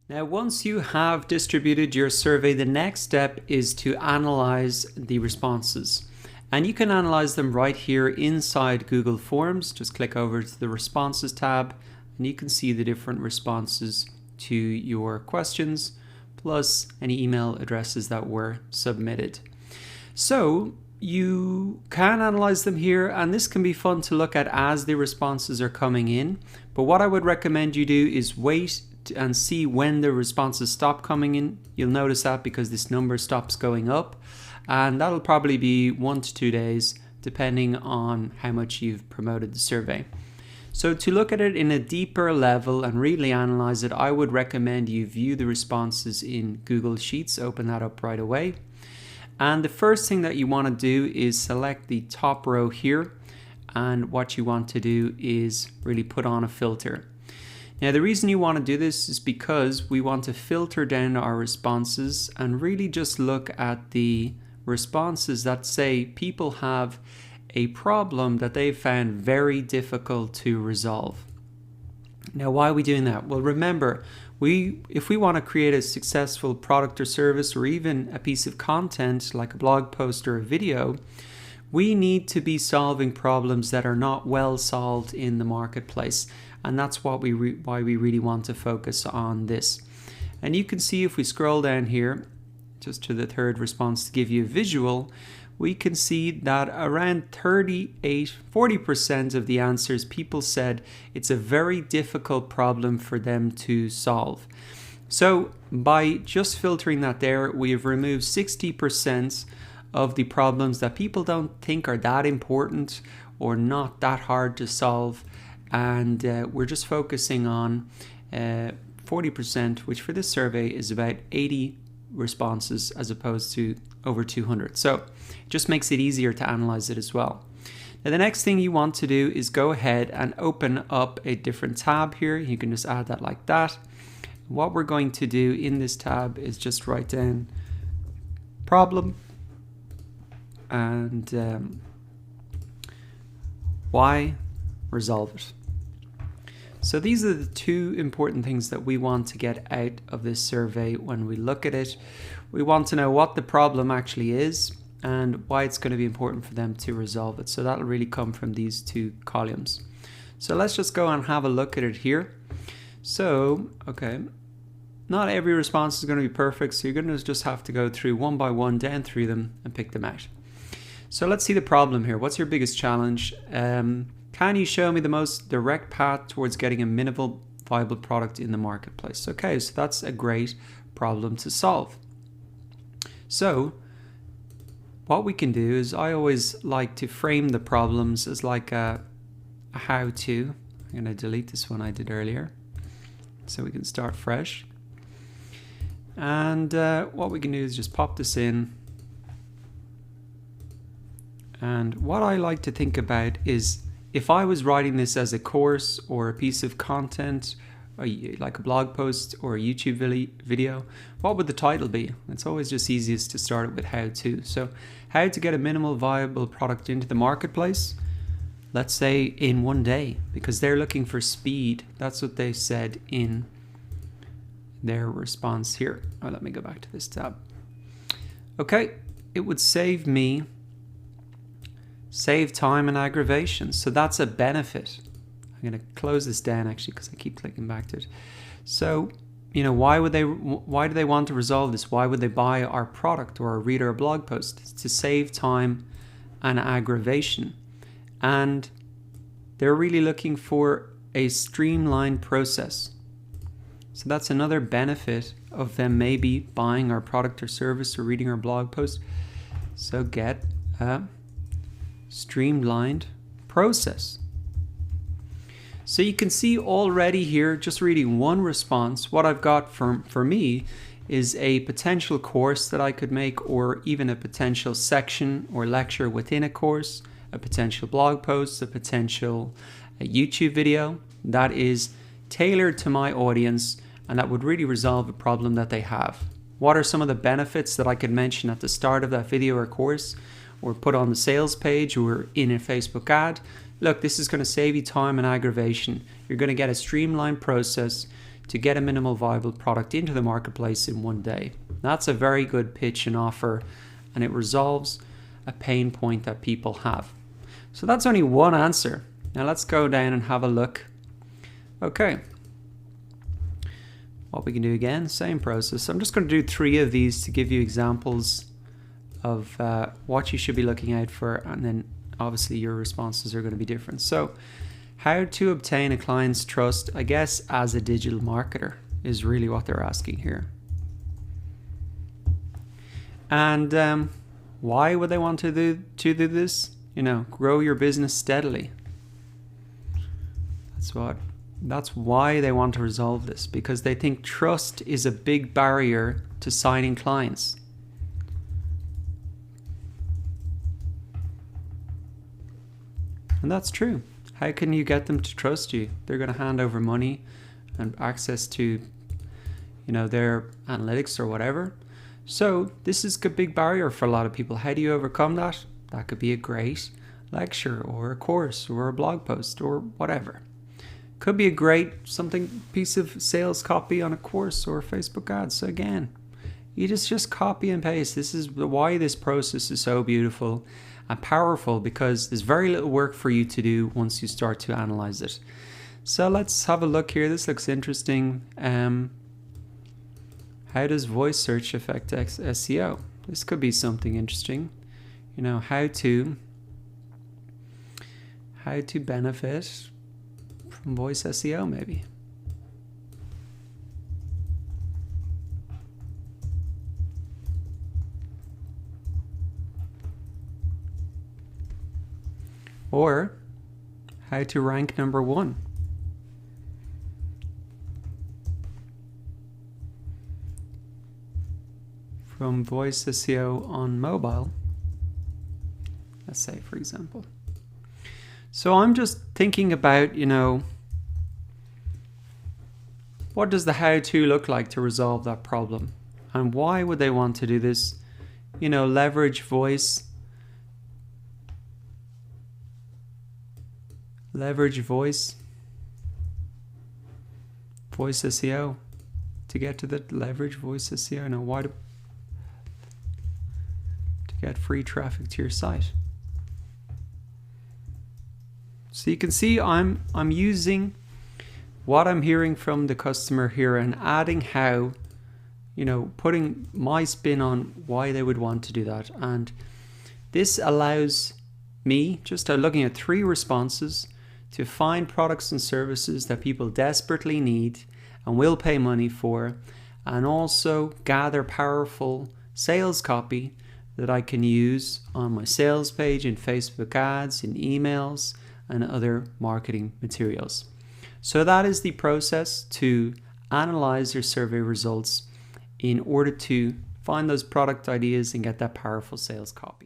Now, once you have distributed your survey, the next step is to analyze the responses. And you can analyze them right here inside Google Forms. Just click over to the Responses tab, and you can see the different responses to your questions, plus any email addresses that were submitted. So you can analyze them here, and this can be fun to look at as the responses are coming in. But what I would recommend you do is wait and see when the responses stop coming in. You'll notice that because this number stops going up, and that'll probably be 1 to 2 days depending on how much you've promoted the survey. So to look at it in a deeper level and really analyze it, I would recommend you view the responses in Google Sheets. Open that up right away. And the first thing that you want to do is select the top row here, and what you want to do is really put on a filter. Now, the reason you want to do this is because we want to filter down our responses and really just look at the responses that say people have a problem that they found very difficult to resolve. Now, why are we doing that? Well, remember, if we want to create a successful product or service, or even a piece of content like a blog post or a video, we need to be solving problems that are not well solved in the marketplace. And that's why we really want to focus on this. And you can see if we scroll down here, just to the third response to give you a visual, we can see that around 40% of the answers, people said it's a very difficult problem for them to solve. So by just filtering that there, we have removed 60% of the problems that people don't think are that important or not that hard to solve. And we're just focusing on 40%, which for this survey is about 80 responses as opposed to over 200. So it just makes it easier to analyze it as well. Now, the next thing you want to do is go ahead and open up a different tab here. You can just add that like that. What we're going to do in this tab is just write down problem and why resolve it. So these are the two important things that we want to get out of this survey when we look at it. We want to know what the problem actually is and why it's going to be important for them to resolve it. So that'll really come from these two columns. So let's just go and have a look at it here. So, okay, not every response is going to be perfect, so you're going to just have to go through one by one, down through them and pick them out. So let's see the problem here. What's your biggest challenge? Can you show me the most direct path towards getting a minimal viable product in the marketplace? Okay, so that's a great problem to solve. So what we can do is, I always like to frame the problems as like a how-to. I'm going to delete this one I did earlier so we can start fresh. And what we can do is just pop this in. And what I like to think about is, if I was writing this as a course or a piece of content, or like a blog post or a YouTube video, what would the title be? It's always just easiest to start it with how to. So how to get a minimal viable product into the marketplace, let's say in 1 day, because they're looking for speed. That's what they said in their response here. Oh, let me go back to this tab. Okay, it would save time and aggravation. So that's a benefit. I'm going to close this down actually because I keep clicking back to it. So, you know, why do they want to resolve this? Why would they buy our product or read our blog post? It's to save time and aggravation. And they're really looking for a streamlined process. So that's another benefit of them maybe buying our product or service or reading our blog post. So get a streamlined process. So you can see already here, just reading one response, what I've got for me is a potential course that I could make, or even a potential section or lecture within a course, a potential blog post, a potential YouTube video that is tailored to my audience and that would really resolve a problem that they have. What are some of the benefits that I could mention at the start of that video or course, or put on the sales page or in a Facebook ad? Look, this is going to save you time and aggravation. You're going to get a streamlined process to get a minimal viable product into the marketplace in one day. That's a very good pitch and offer, and it resolves a pain point that people have. So that's only one answer. Now let's go down and have a look. Okay. What we can do again, same process. I'm just going to do 3 of these to give you examples of what you should be looking out for, and then obviously your responses are going to be different. So how to obtain a client's trust, I guess, as a digital marketer is really what they're asking here. And why would they want to do this? You know, grow your business steadily. That's why they want to resolve this, because they think trust is a big barrier to signing clients. And that's true. How can you get them to trust you? They're going to hand over money and access to, you know, their analytics or whatever. So this is a big barrier for a lot of people. How do you overcome that? That could be a great lecture or a course or a blog post or whatever. Could be a great piece of sales copy on a course or Facebook ads. So again, you just copy and paste. This is why this process is so beautiful and powerful, because there's very little work for you to do once you start to analyze it. So let's have a look here. This looks interesting. How does voice search affect SEO? This could be something interesting. You know, how to benefit from voice SEO maybe. Or how to rank #1. From voice SEO on mobile, let's say, for example. So I'm just thinking about, you know, what does the how-to look like to resolve that problem? And why would they want to do this? You know, leverage voice SEO to get to the leverage voice SEO. Now, why to get free traffic to your site? So you can see I'm using what I'm hearing from the customer here and adding how, you know, putting my spin on why they would want to do that. And this allows me, just looking at 3 responses, to find products and services that people desperately need and will pay money for, and also gather powerful sales copy that I can use on my sales page, in Facebook ads, in emails, and other marketing materials. So that is the process to analyze your survey results in order to find those product ideas and get that powerful sales copy.